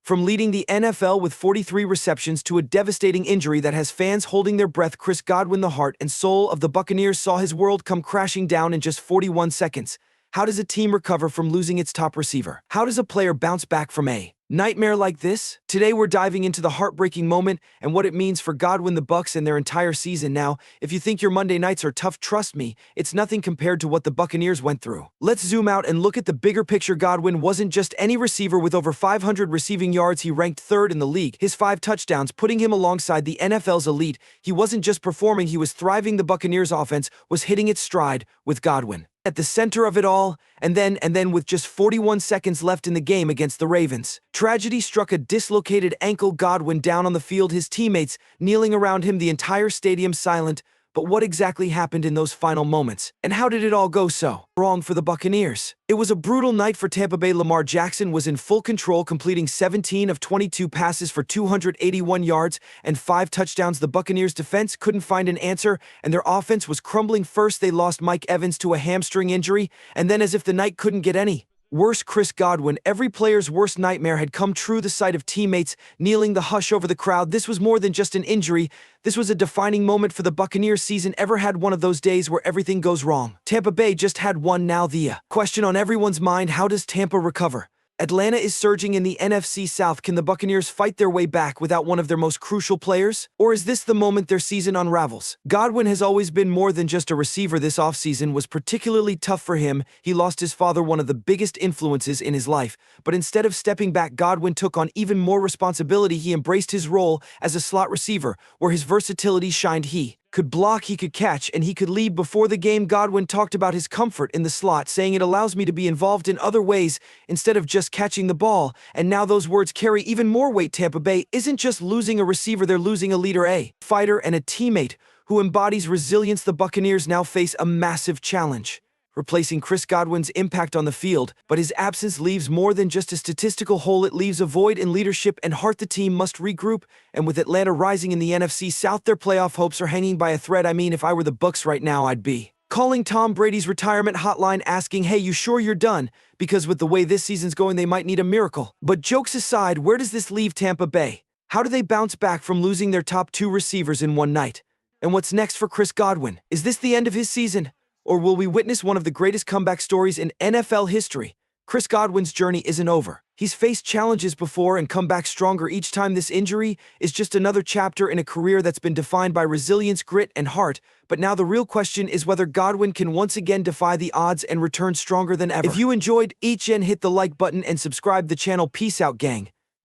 From leading the NFL with 43 receptions to a devastating injury that has fans holding their breath, Chris Godwin, the heart and soul of the Buccaneers, saw his world come crashing down in just 41 seconds. How does a team recover from losing its top receiver? How does a player bounce back from a nightmare like this? Today we're diving into the heartbreaking moment and what it means for Godwin, the Bucs, and their entire season. Now, if you think your Monday nights are tough, trust me, it's nothing compared to what the Buccaneers went through. Let's zoom out and look at the bigger picture. Godwin wasn't just any receiver with over 500 receiving yards. He ranked third in the league, his 5 touchdowns putting him alongside the NFL's elite. He wasn't just performing, he was thriving. The Buccaneers offense was hitting its stride with Godwin at the center of it all, and then with just 41 seconds left in the game against the Ravens, tragedy struck. A dislocated ankle. Godwin down on the field, his teammates kneeling around him, the entire stadium silent. But what exactly happened in those final moments? And how did it all go so wrong for the Buccaneers? It was a brutal night for Tampa Bay. Lamar Jackson was in full control, completing 17 of 22 passes for 281 yards and 5 touchdowns. The Buccaneers' defense couldn't find an answer, and their offense was crumbling. First, they lost Mike Evans to a hamstring injury, and then, as if the night couldn't get any worse, Chris Godwin, every player's worst nightmare, had come true. The sight of teammates kneeling, the hush over the crowd. This was more than just an injury. This was a defining moment for the Buccaneers season. Ever had one of those days where everything goes wrong? Tampa Bay just had one. Now the question on everyone's mind: how does Tampa recover? Atlanta is surging in the NFC South. Can the Buccaneers fight their way back without one of their most crucial players? Or is this the moment their season unravels? Godwin has always been more than just a receiver. This offseason was particularly tough for him. He lost his father, one of the biggest influences in his life. But instead of stepping back, Godwin took on even more responsibility. He embraced his role as a slot receiver, where his versatility shined. He could block, he could catch, and he could lead. Before the game, Godwin talked about his comfort in the slot, saying, "It allows me to be involved in other ways instead of just catching the ball." And now those words carry even more weight. Tampa Bay isn't just losing a receiver, they're losing a leader, a fighter, and a teammate who embodies resilience. The Buccaneers now face a massive challenge: replacing Chris Godwin's impact on the field. But his absence leaves more than just a statistical hole. It leaves a void in leadership and heart. The team must regroup, and with Atlanta rising in the NFC South, their playoff hopes are hanging by a thread. I mean, if I were the Bucs right now, I'd be calling Tom Brady's retirement hotline asking, "Hey, you sure you're done?" Because with the way this season's going, they might need a miracle. But jokes aside, where does this leave Tampa Bay? How do they bounce back from losing their top 2 receivers in one night? And what's next for Chris Godwin? Is this the end of his season? Or will we witness one of the greatest comeback stories in NFL history? Chris Godwin's journey isn't over. He's faced challenges before and come back stronger each time. This injury is just another chapter in a career that's been defined by resilience, grit, and heart. But now the real question is whether Godwin can once again defy the odds and return stronger than ever. If you enjoyed each end, hit the like button and subscribe the channel. Peace out, gang.